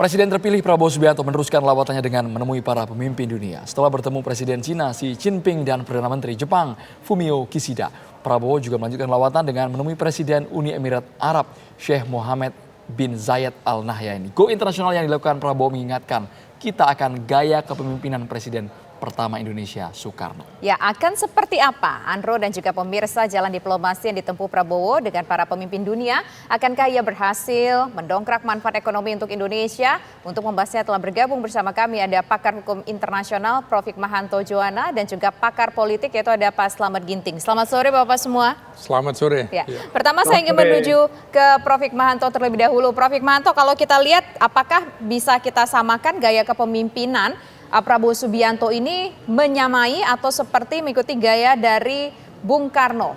Presiden terpilih Prabowo Subianto meneruskan lawatannya dengan menemui para pemimpin dunia. Setelah bertemu Presiden Cina Xi Jinping dan Perdana Menteri Jepang Fumio Kishida, Prabowo juga melanjutkan lawatan dengan menemui Presiden Uni Emirat Arab Sheikh Mohammed bin Zayed Al Nahyan. Go internasional yang dilakukan Prabowo mengingatkan kita akan gaya kepemimpinan Presiden pertama Indonesia, Soekarno. Ya, akan seperti apa Andro dan juga pemirsa jalan diplomasi yang ditempuh Prabowo dengan para pemimpin dunia? Akankah ia berhasil mendongkrak manfaat ekonomi untuk Indonesia? Untuk membahasnya telah bergabung bersama kami ada pakar hukum internasional Prof. Hikmahanto Juwana dan juga pakar politik yaitu ada Pak Slamet Ginting. Selamat sore Bapak semua. Selamat sore. Ya. Pertama saya ingin menuju ke Prof. Hikmahanto terlebih dahulu. Prof. Hikmahanto, kalau kita lihat apakah bisa kita samakan gaya kepemimpinan Prabowo Subianto ini menyamai atau seperti mengikuti gaya dari Bung Karno?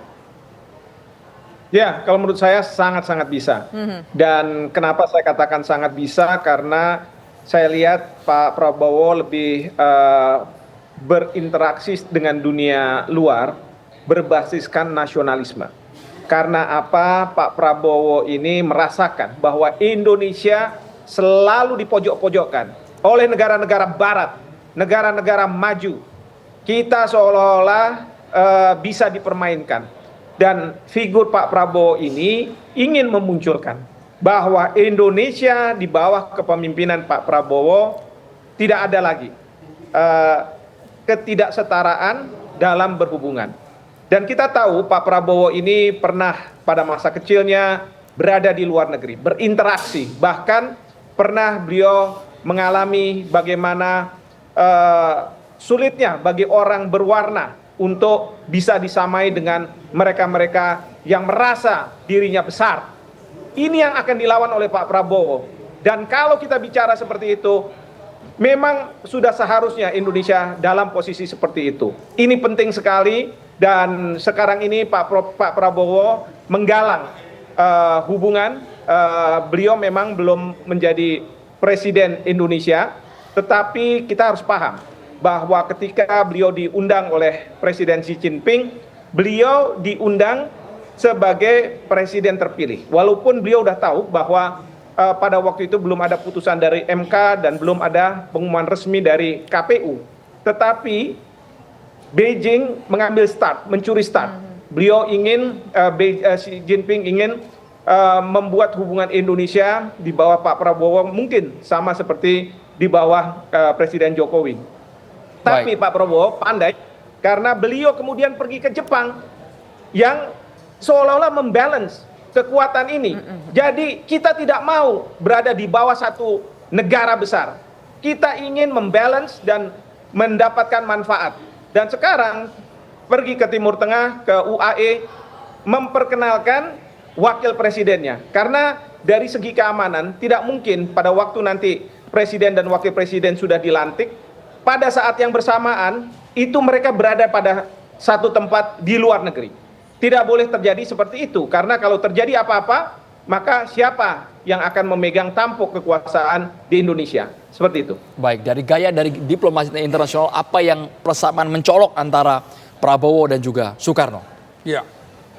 Ya, kalau menurut saya sangat-sangat bisa. Dan kenapa saya katakan sangat bisa? Karena saya lihat Pak Prabowo lebih berinteraksi dengan dunia luar berbasiskan nasionalisme. Karena apa? Pak Prabowo ini merasakan bahwa Indonesia selalu dipojok-pojokkan oleh negara-negara barat, negara-negara maju. Kita seolah-olah bisa dipermainkan. Dan figur Pak Prabowo ini ingin memunculkan bahwa Indonesia di bawah kepemimpinan Pak Prabowo tidak ada lagi ketidaksetaraan dalam berhubungan. Dan kita tahu Pak Prabowo ini pernah pada masa kecilnya berada di luar negeri, berinteraksi. Bahkan pernah beliau mengalami bagaimana sulitnya bagi orang berwarna untuk bisa disamai dengan mereka-mereka yang merasa dirinya besar. Ini yang akan dilawan oleh Pak Prabowo. Dan kalau kita bicara seperti itu, memang sudah seharusnya Indonesia dalam posisi seperti itu. Ini penting sekali dan sekarang ini Pak Prabowo menggalang hubungan. Beliau memang belum menjadi Presiden Indonesia, tetapi kita harus paham bahwa ketika beliau diundang oleh Presiden Xi Jinping, beliau diundang sebagai presiden terpilih. Walaupun beliau sudah tahu bahwa pada waktu itu belum ada putusan dari MK dan belum ada pengumuman resmi dari KPU. Tetapi Beijing mengambil start, mencuri start. Beliau ingin, Xi Jinping ingin membuat hubungan Indonesia di bawah Pak Prabowo mungkin sama seperti di bawah Presiden Jokowi. Tapi Pak Prabowo pandai karena beliau kemudian pergi ke Jepang yang seolah-olah membalance kekuatan ini. Jadi kita tidak mau berada di bawah satu negara besar. Kita ingin membalance dan mendapatkan manfaat. Dan sekarang pergi ke Timur Tengah, ke UAE, memperkenalkan wakil presidennya. Karena dari segi keamanan tidak mungkin pada waktu nanti presiden dan wakil presiden sudah dilantik, pada saat yang bersamaan itu mereka berada pada satu tempat di luar negeri. Tidak boleh terjadi seperti itu, karena kalau terjadi apa-apa, maka siapa yang akan memegang tampuk kekuasaan di Indonesia? Seperti itu. Baik, dari gaya dari diplomasi internasional, apa yang persamaan mencolok antara Prabowo dan juga Soekarno? Ya,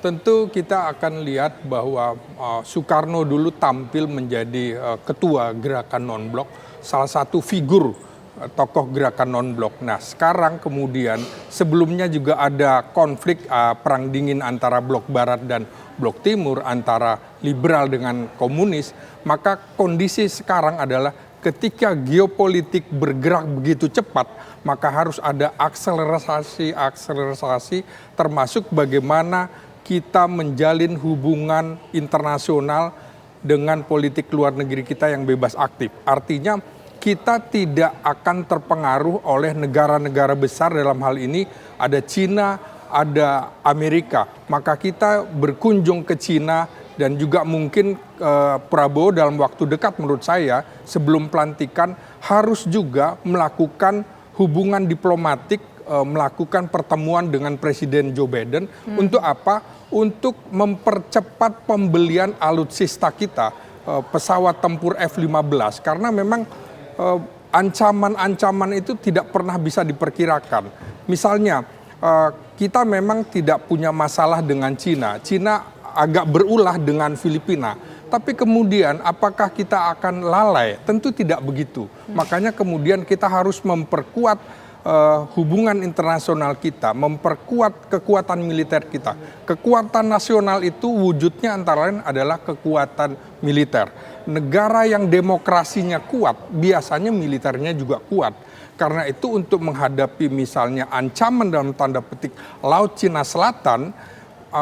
tentu kita akan lihat bahwa Soekarno dulu tampil menjadi ketua gerakan non-blok, salah satu figur tokoh gerakan non-blok. Nah, sekarang kemudian sebelumnya juga ada konflik perang dingin antara blok barat dan blok timur, antara liberal dengan komunis. Maka kondisi sekarang adalah ketika geopolitik bergerak begitu cepat, maka harus ada akselerasi termasuk bagaimana kita menjalin hubungan internasional dengan politik luar negeri kita yang bebas aktif. Artinya kita tidak akan terpengaruh oleh negara-negara besar, dalam hal ini ada Cina, ada Amerika. Maka kita berkunjung ke Cina dan juga mungkin Prabowo dalam waktu dekat menurut saya sebelum pelantikan harus juga melakukan hubungan diplomatik, melakukan pertemuan dengan Presiden Joe Biden. Untuk apa? Untuk mempercepat pembelian alutsista kita, pesawat tempur F-15. Karena memang ancaman-ancaman itu tidak pernah bisa diperkirakan. Misalnya kita memang tidak punya masalah dengan Cina. Cina agak berulah dengan Filipina. Tapi kemudian apakah kita akan lalai? Tentu tidak begitu. Makanya kemudian kita harus memperkuat hubungan internasional kita, memperkuat kekuatan militer kita. Kekuatan nasional itu wujudnya antara lain adalah kekuatan militer. Negara yang demokrasinya kuat, biasanya militernya juga kuat. Karena itu untuk menghadapi misalnya ancaman dalam tanda petik Laut Cina Selatan,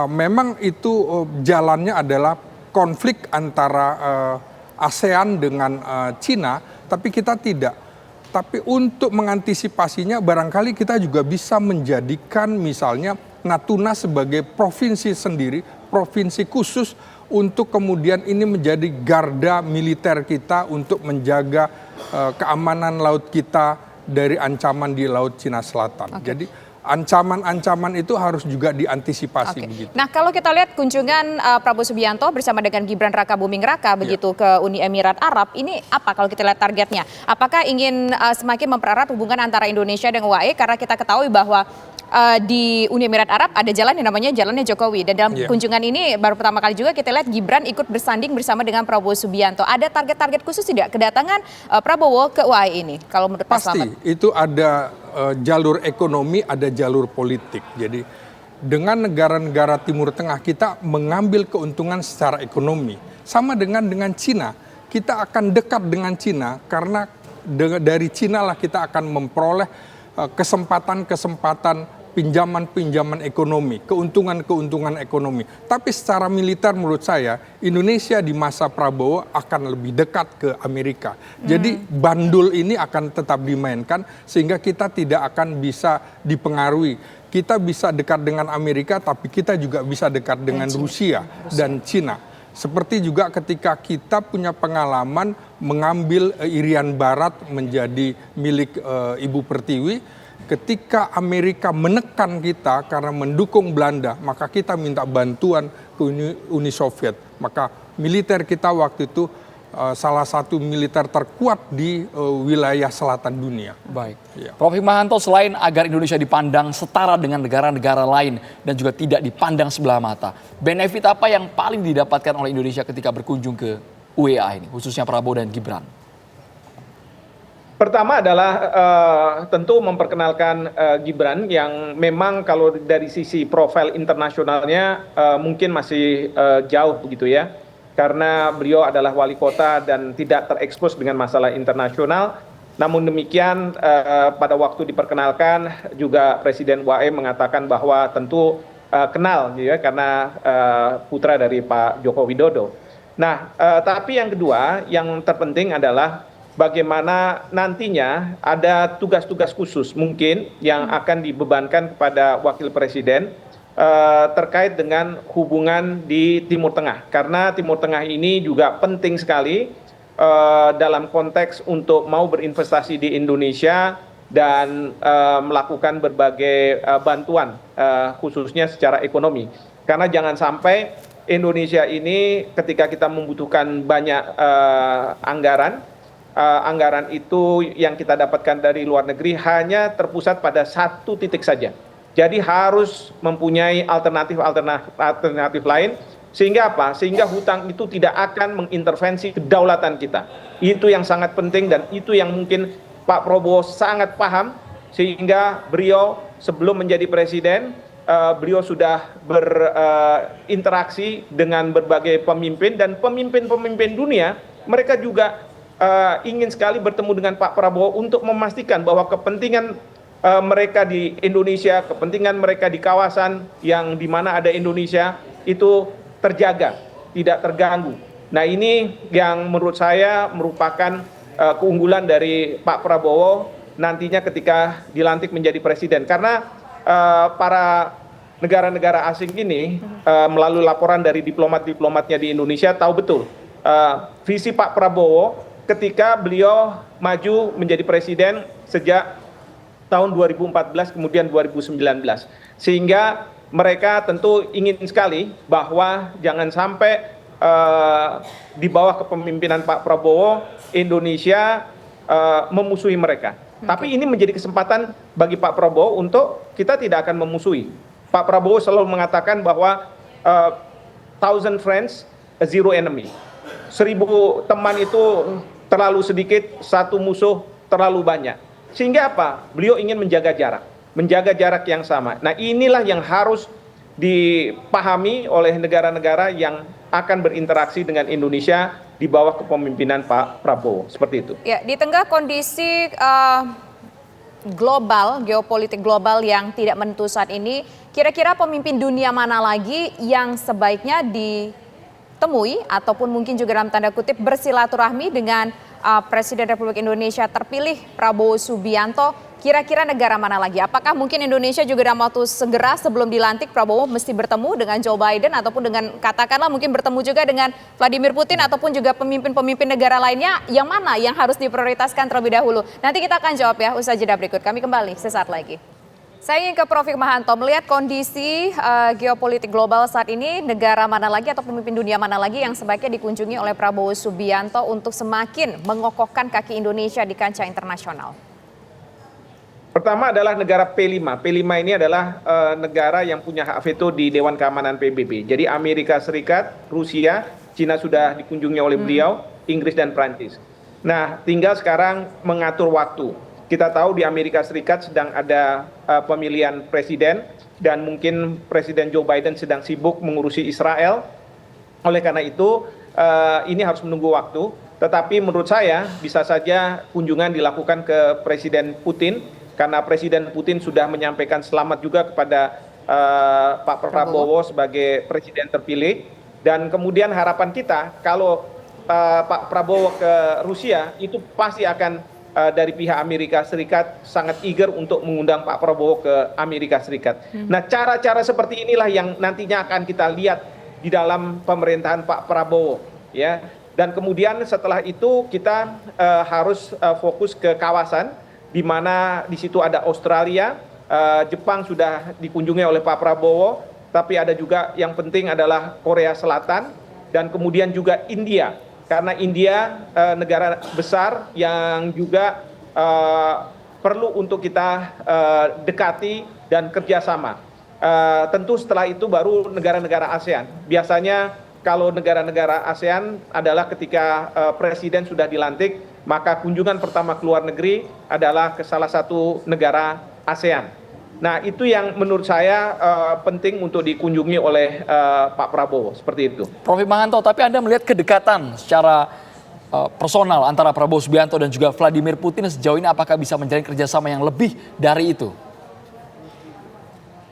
memang itu jalannya adalah konflik antara ASEAN dengan Cina, tapi kita tidak. Tapi untuk mengantisipasinya barangkali kita juga bisa menjadikan misalnya Natuna sebagai provinsi sendiri, provinsi khusus untuk kemudian ini menjadi garda militer kita untuk menjaga keamanan laut kita dari ancaman di Laut Cina Selatan. Jadi ancaman-ancaman itu harus juga diantisipasi begitu. Nah, kalau kita lihat kunjungan Prabowo Subianto bersama dengan Gibran Rakabuming Raka begitu ke Uni Emirat Arab, ini apa kalau kita lihat targetnya? Apakah ingin semakin mempererat hubungan antara Indonesia dan UAE karena kita ketahui bahwa di Uni Emirat Arab ada jalan yang namanya jalannya Jokowi, dan dalam kunjungan ini baru pertama kali juga kita lihat Gibran ikut bersanding bersama dengan Prabowo Subianto. Ada target-target khusus tidak kedatangan Prabowo ke UAE ini kalau menurut Pak Slamet? Pasti itu ada jalur ekonomi, ada jalur politik. Jadi dengan negara-negara Timur Tengah kita mengambil keuntungan secara ekonomi. Sama dengan Cina, kita akan dekat dengan Cina karena dari Cina lah kita akan memperoleh kesempatan-kesempatan pinjaman-pinjaman ekonomi, keuntungan-keuntungan ekonomi. Tapi secara militer menurut saya, Indonesia di masa Prabowo akan lebih dekat ke Amerika. Jadi bandul ini akan tetap dimainkan sehingga kita tidak akan bisa dipengaruhi. Kita bisa dekat dengan Amerika, tapi kita juga bisa dekat dengan Rusia dan Cina. Seperti juga ketika kita punya pengalaman mengambil Irian Barat menjadi milik Ibu Pertiwi, ketika Amerika menekan kita karena mendukung Belanda, maka kita minta bantuan ke Uni Soviet. Maka militer kita waktu itu salah satu militer terkuat di wilayah selatan dunia. Baik. Prof. Hikmahanto, selain agar Indonesia dipandang setara dengan negara-negara lain dan juga tidak dipandang sebelah mata, benefit apa yang paling didapatkan oleh Indonesia ketika berkunjung ke UEA ini, khususnya Prabowo dan Gibran? Pertama adalah tentu memperkenalkan Gibran yang memang kalau dari sisi profil internasionalnya mungkin masih jauh begitu ya. Karena beliau adalah wali kota dan tidak terekspos dengan masalah internasional. Namun demikian pada waktu diperkenalkan juga Presiden UAE mengatakan bahwa tentu kenal ya, karena putra dari Pak Joko Widodo. Nah, tapi yang kedua yang terpenting adalah bagaimana nantinya ada tugas-tugas khusus mungkin yang akan dibebankan kepada Wakil Presiden terkait dengan hubungan di Timur Tengah. Karena Timur Tengah ini juga penting sekali dalam konteks untuk mau berinvestasi di Indonesia dan melakukan berbagai bantuan khususnya secara ekonomi. Karena jangan sampai Indonesia ini ketika kita membutuhkan banyak anggaran itu yang kita dapatkan dari luar negeri hanya terpusat pada satu titik saja. Jadi harus mempunyai alternatif lain, sehingga apa? Sehingga hutang itu tidak akan mengintervensi kedaulatan kita. Itu yang sangat penting dan itu yang mungkin Pak Prabowo sangat paham, sehingga beliau sebelum menjadi presiden, beliau sudah berinteraksi dengan berbagai pemimpin dan pemimpin-pemimpin dunia, mereka juga ingin sekali bertemu dengan Pak Prabowo untuk memastikan bahwa kepentingan mereka di Indonesia, kepentingan mereka di kawasan yang di mana ada Indonesia itu terjaga, tidak terganggu. Nah, ini yang menurut saya merupakan keunggulan dari Pak Prabowo nantinya ketika dilantik menjadi presiden. Karena para negara-negara asing ini melalui laporan dari diplomat-diplomatnya di Indonesia tahu betul visi Pak Prabowo ketika beliau maju menjadi presiden sejak tahun 2014 kemudian 2019. Sehingga mereka tentu ingin sekali bahwa jangan sampai di bawah kepemimpinan Pak Prabowo Indonesia memusuhi mereka. Tapi ini menjadi kesempatan bagi Pak Prabowo untuk kita tidak akan memusuhi. Pak Prabowo selalu mengatakan bahwa 1,000 friends, 0 enemy. 1000 teman itu terlalu sedikit, 1 musuh terlalu banyak. Sehingga apa? Beliau ingin menjaga jarak yang sama. Nah, inilah yang harus dipahami oleh negara-negara yang akan berinteraksi dengan Indonesia di bawah kepemimpinan Pak Prabowo. Seperti itu. Ya, di tengah kondisi global, geopolitik global yang tidak menentu saat ini, kira-kira pemimpin dunia mana lagi yang sebaiknya ditemui ataupun mungkin juga dalam tanda kutip bersilaturahmi dengan Presiden Republik Indonesia terpilih Prabowo Subianto? Kira-kira negara mana lagi? Apakah mungkin Indonesia juga dalam waktu segera sebelum dilantik Prabowo mesti bertemu dengan Joe Biden ataupun dengan katakanlah mungkin bertemu juga dengan Vladimir Putin ataupun juga pemimpin-pemimpin negara lainnya? Yang mana yang harus diprioritaskan terlebih dahulu? Nanti kita akan jawab ya usai jeda berikut. Kami kembali sesaat lagi. Saya ingin ke Prof. Hikmahanto, melihat kondisi geopolitik global saat ini, negara mana lagi atau pemimpin dunia mana lagi yang sebaiknya dikunjungi oleh Prabowo Subianto untuk semakin mengokohkan kaki Indonesia di kancah internasional? Pertama adalah negara P5. P5 ini adalah negara yang punya hak veto di Dewan Keamanan PBB. Jadi Amerika Serikat, Rusia, Cina sudah dikunjungi oleh beliau, Inggris dan Prancis. Nah, tinggal sekarang mengatur waktu. Kita tahu di Amerika Serikat sedang ada pemilihan presiden dan mungkin Presiden Joe Biden sedang sibuk mengurusi Israel. Oleh karena itu, ini harus menunggu waktu. Tetapi menurut saya bisa saja kunjungan dilakukan ke Presiden Putin, karena Presiden Putin sudah menyampaikan selamat juga kepada Pak Prabowo sebagai presiden terpilih. Dan kemudian harapan kita kalau Pak Prabowo ke Rusia itu pasti akan dari pihak Amerika Serikat sangat eager untuk mengundang Pak Prabowo ke Amerika Serikat. Nah, cara-cara seperti inilah yang nantinya akan kita lihat di dalam pemerintahan Pak Prabowo, ya. Dan kemudian setelah itu kita harus fokus ke kawasan, di mana di situ ada Australia, Jepang sudah dikunjungi oleh Pak Prabowo, tapi ada juga yang penting adalah Korea Selatan dan kemudian juga India, karena India negara besar yang juga perlu untuk kita dekati dan kerjasama. Tentu setelah itu baru negara-negara ASEAN. Biasanya kalau negara-negara ASEAN adalah ketika presiden sudah dilantik, maka kunjungan pertama ke luar negeri adalah ke salah satu negara ASEAN. Nah, itu yang menurut saya penting untuk dikunjungi oleh Pak Prabowo, seperti itu. Prof. Hikmahanto, tapi Anda melihat kedekatan secara personal antara Prabowo Subianto dan juga Vladimir Putin sejauh ini apakah bisa menjalin kerjasama yang lebih dari itu?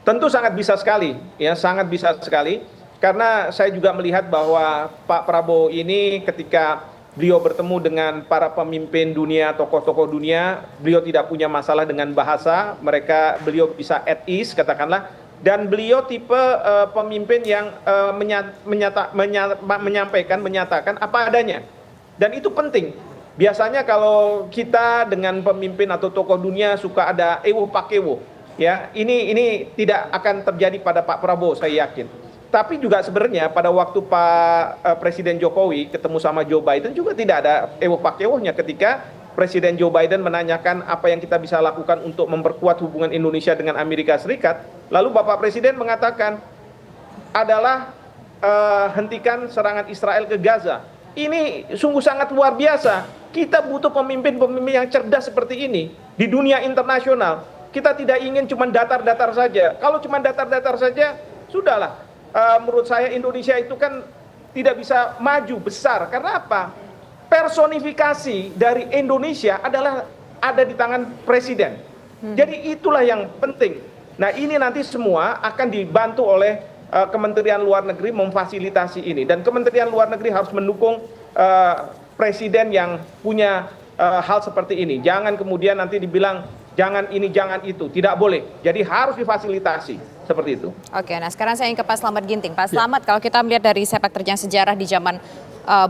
Tentu sangat bisa sekali, ya sangat bisa sekali. Karena saya juga melihat bahwa Pak Prabowo ini ketika beliau bertemu dengan para pemimpin dunia, tokoh-tokoh dunia, beliau tidak punya masalah dengan bahasa, beliau bisa at ease katakanlah, dan beliau tipe pemimpin yang menyatakan apa adanya, dan itu penting. Biasanya kalau kita dengan pemimpin atau tokoh dunia suka ada ewo pakewo, ya ini tidak akan terjadi pada Pak Prabowo, saya yakin. Tapi juga sebenarnya pada waktu Pak Presiden Jokowi ketemu sama Joe Biden juga tidak ada ewo-pakewohnya ketika Presiden Joe Biden menanyakan apa yang kita bisa lakukan untuk memperkuat hubungan Indonesia dengan Amerika Serikat. Lalu Bapak Presiden mengatakan adalah hentikan serangan Israel ke Gaza. Ini sungguh sangat luar biasa. Kita butuh pemimpin-pemimpin yang cerdas seperti ini di dunia internasional. Kita tidak ingin cuma datar-datar saja. Kalau cuma datar-datar saja, sudahlah. Menurut saya Indonesia itu kan tidak bisa maju besar. Karena apa? Personifikasi dari Indonesia ada di tangan presiden. Jadi itulah yang penting. Nah, ini nanti semua akan dibantu oleh Kementerian Luar Negeri memfasilitasi ini. Dan Kementerian Luar Negeri harus mendukung presiden yang punya hal seperti ini. Jangan kemudian nanti dibilang jangan ini, jangan itu. Tidak boleh. Jadi harus difasilitasi. Seperti itu. Oke, nah sekarang saya ingin ke Pak Slamet Ginting. Pak Slamet, kalau kita melihat dari sepak terjang sejarah di zaman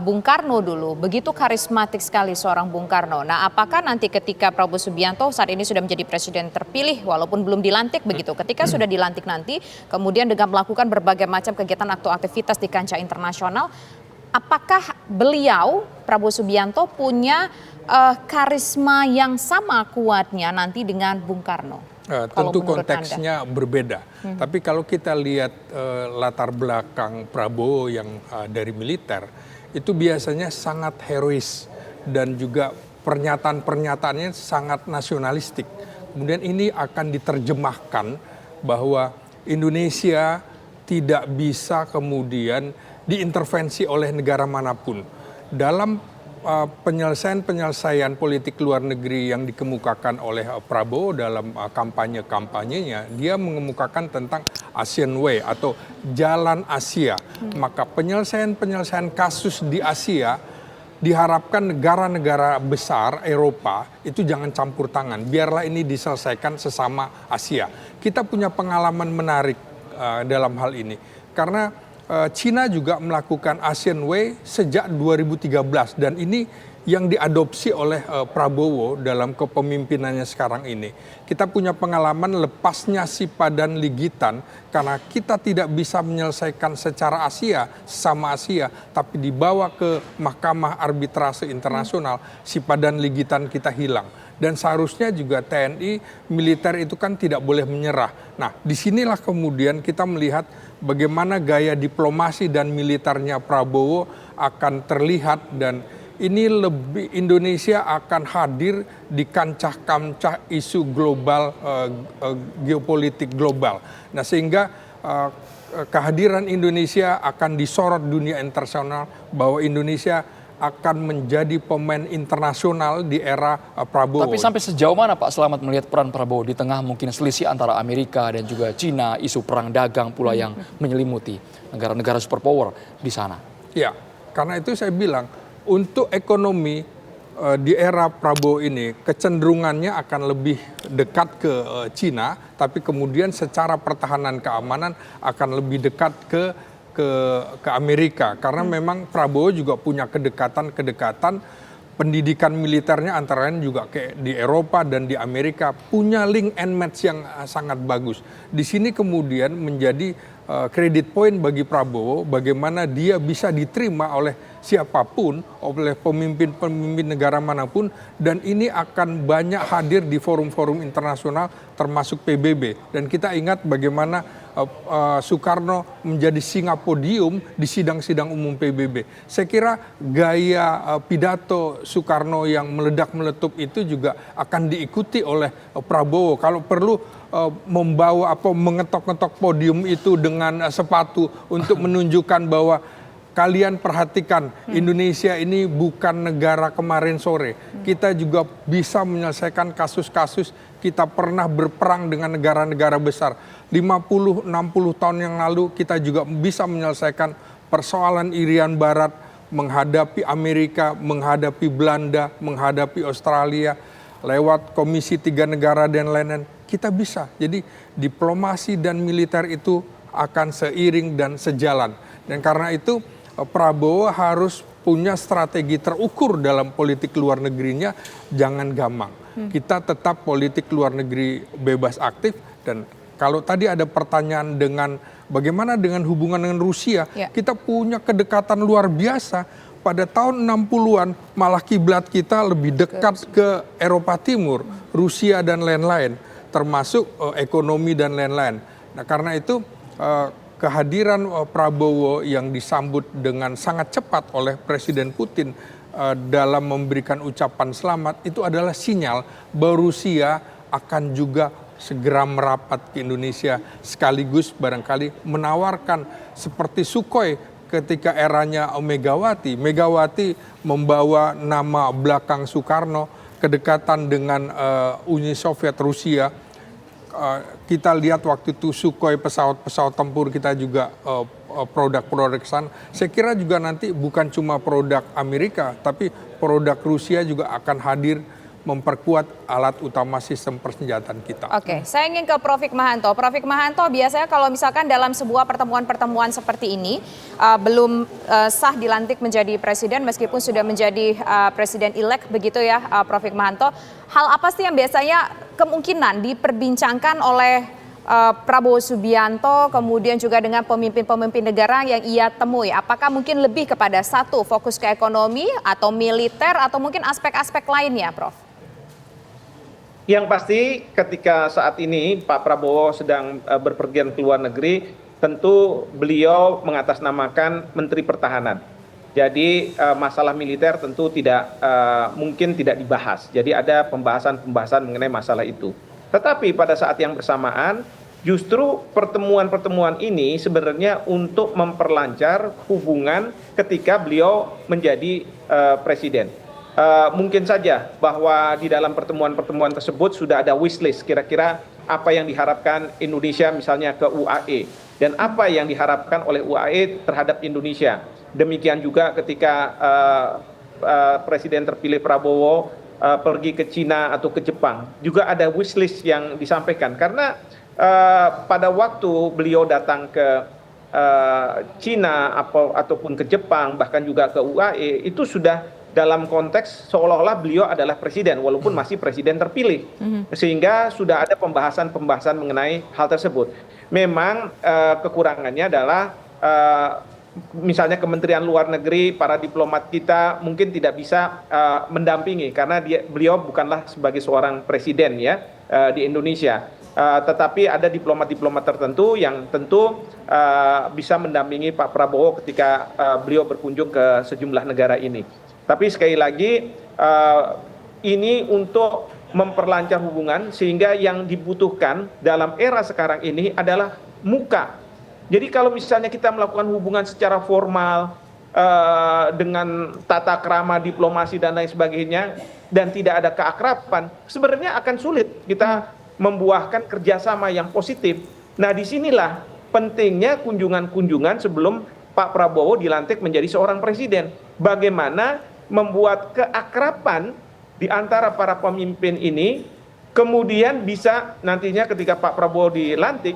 Bung Karno dulu, begitu karismatik sekali seorang Bung Karno. Nah, apakah nanti ketika Prabowo Subianto saat ini sudah menjadi presiden terpilih, walaupun belum dilantik begitu, ketika sudah dilantik nanti, kemudian dengan melakukan berbagai macam kegiatan atau aktivitas di kancah internasional, apakah beliau, Prabowo Subianto, punya karisma yang sama kuatnya nanti dengan Bung Karno? Tentu konteksnya berbeda. Tapi kalau kita lihat latar belakang Prabowo yang dari militer, itu biasanya sangat herois dan juga pernyataan-pernyataannya sangat nasionalistik. Kemudian ini akan diterjemahkan bahwa Indonesia tidak bisa kemudian diintervensi oleh negara manapun. Dalam penyelesaian politik luar negeri yang dikemukakan oleh Prabowo dalam kampanye-kampanyenya, dia mengemukakan tentang ASEAN Way atau Jalan Asia. Maka penyelesaian kasus di Asia diharapkan negara-negara besar Eropa itu jangan campur tangan. Biarlah ini diselesaikan sesama Asia. Kita punya pengalaman menarik dalam hal ini. Karena Cina juga melakukan ASEAN Way sejak 2013 dan ini yang diadopsi oleh Prabowo dalam kepemimpinannya sekarang ini. Kita punya pengalaman lepasnya sipadan ligitan karena kita tidak bisa menyelesaikan secara Asia, sama Asia, tapi dibawa ke Mahkamah Arbitrase Internasional, sipadan ligitan kita hilang. Dan seharusnya juga TNI, militer itu kan tidak boleh menyerah. Nah, disinilah kemudian kita melihat bagaimana gaya diplomasi dan militernya Prabowo akan terlihat dan ini lebih Indonesia akan hadir di kancah-kancah isu global, geopolitik global. Nah, sehingga kehadiran Indonesia akan disorot dunia internasional bahwa Indonesia akan menjadi pemain internasional di era Prabowo. Tapi sampai sejauh mana Pak Slamet melihat peran Prabowo di tengah mungkin selisih antara Amerika dan juga Cina, isu perang dagang pula yang menyelimuti negara-negara superpower di sana? Ya, karena itu saya bilang untuk ekonomi di era Prabowo ini kecenderungannya akan lebih dekat ke Cina, tapi kemudian secara pertahanan keamanan akan lebih dekat ke Amerika karena memang Prabowo juga punya kedekatan pendidikan militernya antara lain juga kayak di Eropa dan di Amerika punya link and match yang sangat bagus. Di sini kemudian menjadi kredit point bagi Prabowo bagaimana dia bisa diterima oleh siapapun, oleh pemimpin negara manapun dan ini akan banyak hadir di forum-forum internasional termasuk PBB dan kita ingat bagaimana Soekarno menjadi singa podium di sidang-sidang umum PBB. Saya kira gaya pidato Soekarno yang meledak-meletup itu juga akan diikuti oleh Prabowo. Kalau perlu membawa mengetok-ngetok podium itu dengan sepatu untuk menunjukkan bahwa kalian perhatikan Indonesia ini bukan negara kemarin sore. Kita juga bisa menyelesaikan kasus-kasus kita pernah berperang dengan negara-negara besar. 50-60 tahun yang lalu kita juga bisa menyelesaikan persoalan Irian Barat, menghadapi Amerika, menghadapi Belanda, menghadapi Australia, lewat Komisi 3 Negara dan lain-lain. Kita bisa. Jadi diplomasi dan militer itu akan seiring dan sejalan. Dan karena itu Prabowo harus punya strategi terukur dalam politik luar negerinya, jangan gamang. Kita tetap politik luar negeri bebas aktif dan kalau tadi ada pertanyaan dengan bagaimana dengan hubungan dengan Rusia, kita punya kedekatan luar biasa. Pada tahun 60-an malah kiblat kita lebih dekat ke Eropa Timur, Rusia dan lain-lain, termasuk ekonomi dan lain-lain. Nah karena itu kehadiran Prabowo yang disambut dengan sangat cepat oleh Presiden Putin dalam memberikan ucapan selamat itu adalah sinyal bahwa Rusia akan juga segera merapat ke Indonesia sekaligus barangkali menawarkan seperti Sukhoi ketika eranya Megawati. Megawati membawa nama belakang Soekarno, kedekatan dengan Uni Soviet Rusia. Kita lihat waktu itu Sukhoi pesawat-pesawat tempur kita juga produk-produk sana. Saya kira juga nanti bukan cuma produk Amerika, tapi produk Rusia juga akan hadir memperkuat alat utama sistem persenjataan kita. Oke, saya ingin ke Prof. Hikmahanto. Prof. Hikmahanto, biasanya kalau misalkan dalam sebuah pertemuan-pertemuan seperti ini belum sah dilantik menjadi presiden meskipun sudah menjadi presiden elect begitu ya Prof. Hikmahanto. Hal apa sih yang biasanya kemungkinan diperbincangkan oleh Prabowo Subianto kemudian juga dengan pemimpin-pemimpin negara yang ia temui? Apakah mungkin lebih kepada satu fokus ke ekonomi atau militer atau mungkin aspek-aspek lainnya, Prof? Yang pasti ketika saat ini Pak Prabowo sedang berpergian ke luar negeri, tentu beliau mengatasnamakan Menteri Pertahanan. Jadi masalah militer tentu mungkin tidak dibahas. Jadi ada pembahasan-pembahasan mengenai masalah itu. Tetapi pada saat yang bersamaan, justru pertemuan-pertemuan ini sebenarnya untuk memperlancar hubungan ketika beliau menjadi presiden. Mungkin saja bahwa di dalam pertemuan-pertemuan tersebut sudah ada wishlist kira-kira apa yang diharapkan Indonesia misalnya ke UAE dan apa yang diharapkan oleh UAE terhadap Indonesia. Demikian juga ketika Presiden terpilih Prabowo pergi ke Cina atau ke Jepang, juga ada wishlist yang disampaikan karena pada waktu beliau datang ke Cina ataupun ke Jepang bahkan juga ke UAE itu sudah dalam konteks seolah-olah beliau adalah presiden walaupun masih presiden terpilih, sehingga sudah ada pembahasan-pembahasan mengenai hal tersebut. Memang kekurangannya adalah misalnya Kementerian Luar Negeri, para diplomat kita mungkin tidak bisa mendampingi karena beliau bukanlah sebagai seorang presiden ya di Indonesia. Tetapi ada diplomat-diplomat tertentu yang tentu bisa mendampingi Pak Prabowo ketika beliau berkunjung ke sejumlah negara ini. Tapi sekali lagi ini untuk memperlancar hubungan sehingga yang dibutuhkan dalam era sekarang ini adalah muka. Jadi kalau misalnya kita melakukan hubungan secara formal dengan tata krama diplomasi dan lain sebagainya dan tidak ada keakraban, sebenarnya akan sulit kita membuahkan kerjasama yang positif. Nah disinilah pentingnya kunjungan-kunjungan sebelum Pak Prabowo dilantik menjadi seorang presiden. Bagaimana membuat keakraban di antara para pemimpin ini kemudian bisa nantinya ketika Pak Prabowo dilantik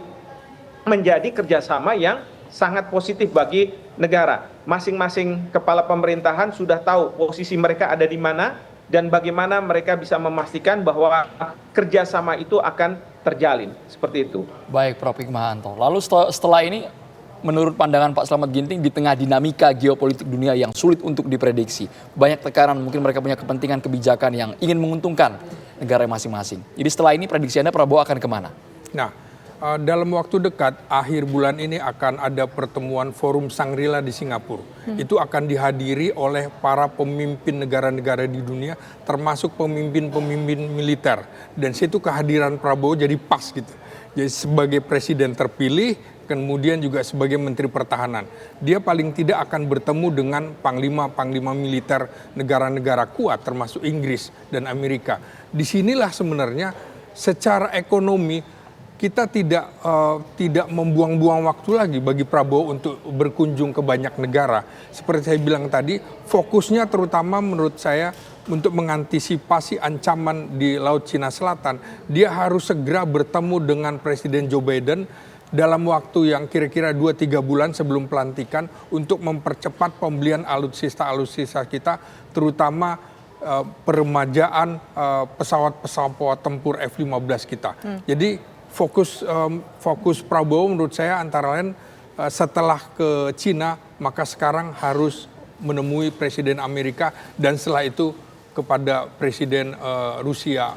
menjadi kerjasama yang sangat positif bagi negara. Masing-masing kepala pemerintahan sudah tahu posisi mereka ada di mana dan bagaimana mereka bisa memastikan bahwa kerjasama itu akan terjalin. Seperti itu. Baik Prof. Hikmahanto. Lalu setelah ini menurut pandangan Pak Slamet Ginting di tengah dinamika geopolitik dunia yang sulit untuk diprediksi, banyak tekanan, mungkin mereka punya kepentingan kebijakan yang ingin menguntungkan negara masing-masing. Jadi setelah ini prediksi Anda Prabowo akan kemana? Nah, dalam waktu dekat, akhir bulan ini akan ada pertemuan Forum Shangri-La di Singapura. Itu akan dihadiri oleh para pemimpin negara-negara di dunia, termasuk pemimpin-pemimpin militer. Dan situ kehadiran Prabowo jadi pas gitu. Jadi sebagai presiden terpilih, kemudian juga sebagai Menteri Pertahanan. Dia paling tidak akan bertemu dengan panglima-panglima militer negara-negara kuat termasuk Inggris dan Amerika. Disinilah sebenarnya secara ekonomi kita tidak membuang-buang waktu lagi bagi Prabowo untuk berkunjung ke banyak negara. Seperti saya bilang tadi, fokusnya terutama menurut saya untuk mengantisipasi ancaman di Laut Cina Selatan. Dia harus segera bertemu dengan Presiden Joe Biden dalam waktu yang kira-kira 2-3 bulan sebelum pelantikan untuk mempercepat pembelian alutsista kita, terutama peremajaan pesawat-pesawat tempur F-15 kita. Jadi fokus Prabowo menurut saya antara lain setelah ke Cina, maka sekarang harus menemui Presiden Amerika dan setelah itu kepada Presiden Rusia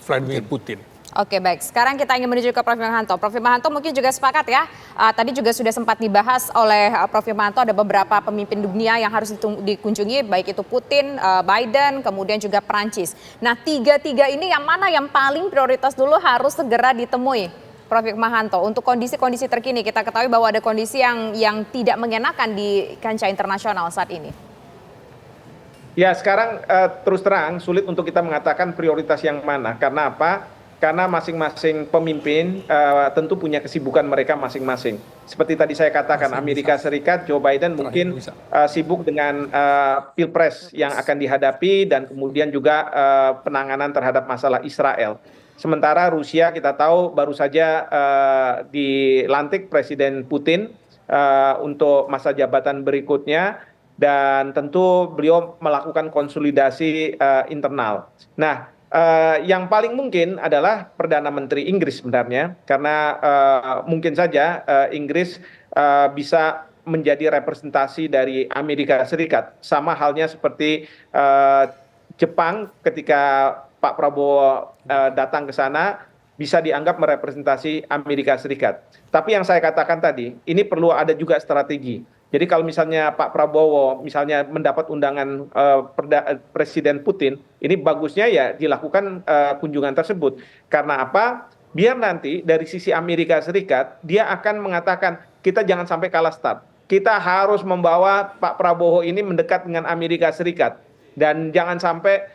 Vladimir Putin. Oke baik, sekarang kita ingin menuju ke Prof. Hikmahanto. Prof. Hikmahanto mungkin juga sepakat ya, tadi juga sudah sempat dibahas oleh Prof. Hikmahanto ada beberapa pemimpin dunia yang harus dikunjungi, baik itu Putin, Biden, kemudian juga Perancis. Nah tiga-tiga ini yang mana yang paling prioritas dulu harus segera ditemui Prof. Hikmahanto untuk kondisi-kondisi terkini? Kita ketahui bahwa ada kondisi yang tidak mengenakan di kancah internasional saat ini. Ya sekarang terus terang sulit untuk kita mengatakan prioritas yang mana. Karena apa? Karena masing-masing pemimpin tentu punya kesibukan mereka masing-masing. Seperti tadi saya katakan, Amerika Serikat, Joe Biden mungkin sibuk dengan pilpres yang akan dihadapi dan kemudian juga penanganan terhadap masalah Israel. Sementara Rusia kita tahu baru saja dilantik Presiden Putin untuk masa jabatan berikutnya. Dan tentu beliau melakukan konsolidasi internal. Nah, yang paling mungkin adalah Perdana Menteri Inggris sebenarnya, karena mungkin saja Inggris bisa menjadi representasi dari Amerika Serikat. Sama halnya seperti Jepang ketika Pak Prabowo datang ke sana, bisa dianggap merepresentasi Amerika Serikat. Tapi yang saya katakan tadi, ini perlu ada juga strategi. Jadi kalau misalnya Pak Prabowo misalnya mendapat undangan Presiden Putin, ini bagusnya ya dilakukan kunjungan tersebut. Karena apa? Biar nanti dari sisi Amerika Serikat dia akan mengatakan kita jangan sampai kalah start. Kita harus membawa Pak Prabowo ini mendekat dengan Amerika Serikat dan jangan sampai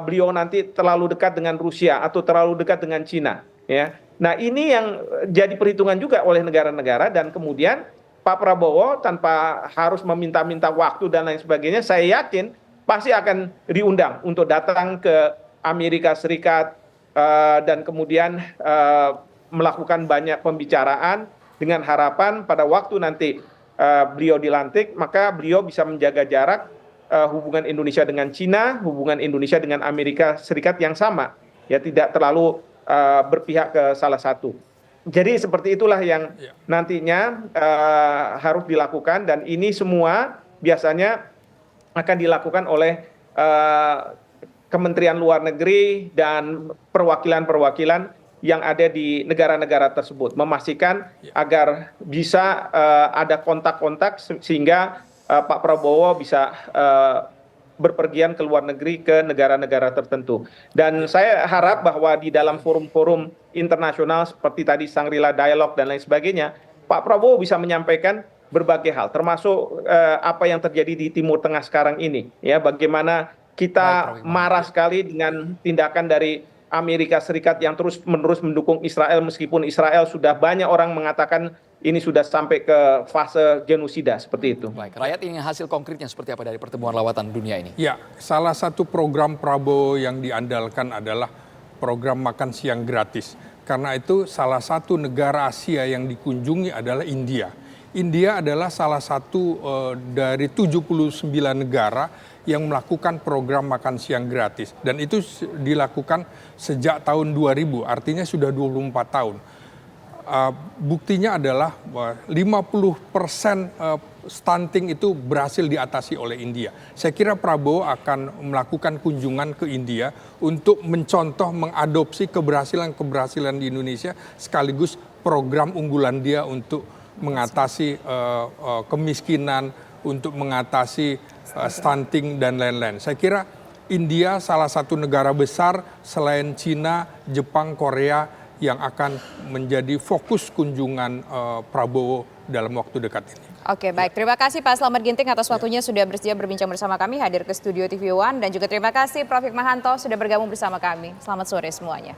beliau nanti terlalu dekat dengan Rusia atau terlalu dekat dengan Cina. Ya, nah ini yang jadi perhitungan juga oleh negara-negara dan kemudian Pak Prabowo tanpa harus meminta-minta waktu dan lain sebagainya, saya yakin pasti akan diundang untuk datang ke Amerika Serikat dan kemudian melakukan banyak pembicaraan dengan harapan pada waktu nanti beliau dilantik, maka beliau bisa menjaga jarak hubungan Indonesia dengan Cina, hubungan Indonesia dengan Amerika Serikat yang sama, ya tidak terlalu berpihak ke salah satu. Jadi seperti itulah yang nantinya harus dilakukan dan ini semua biasanya akan dilakukan oleh Kementerian Luar Negeri dan perwakilan-perwakilan yang ada di negara-negara tersebut, memastikan agar bisa ada kontak-kontak sehingga Pak Prabowo bisa berpergian ke luar negeri ke negara-negara tertentu. Dan saya harap bahwa di dalam forum-forum internasional seperti tadi Shangri-La Dialogue dan lain sebagainya, Pak Prabowo bisa menyampaikan berbagai hal, termasuk apa yang terjadi di Timur Tengah sekarang ini. Ya, bagaimana kita marah sekali dengan tindakan dari Amerika Serikat yang terus-menerus mendukung Israel meskipun Israel sudah banyak orang mengatakan ini sudah sampai ke fase genosida seperti itu. Baik, rakyat ingin hasil konkretnya seperti apa dari pertemuan lawatan dunia ini? Ya, salah satu program Prabowo yang diandalkan adalah program makan siang gratis. Karena itu salah satu negara Asia yang dikunjungi adalah India. India adalah salah satu dari 79 negara yang melakukan program makan siang gratis. Dan itu dilakukan sejak tahun 2000, artinya sudah 24 tahun. Buktinya adalah 50% stunting itu berhasil diatasi oleh India. Saya kira Prabowo akan melakukan kunjungan ke India untuk mencontoh, mengadopsi keberhasilan-keberhasilan di Indonesia sekaligus program unggulan dia untuk mengatasi kemiskinan, untuk mengatasi stunting dan lain-lain. Saya kira India salah satu negara besar selain Cina, Jepang, Korea yang akan menjadi fokus kunjungan Prabowo dalam waktu dekat ini. Oke, baik. Terima kasih Pak Slamet Ginting atas waktunya sudah bersedia berbincang bersama kami, hadir ke studio TV One. Dan juga terima kasih Prof. Hikmahanto sudah bergabung bersama kami. Selamat sore semuanya.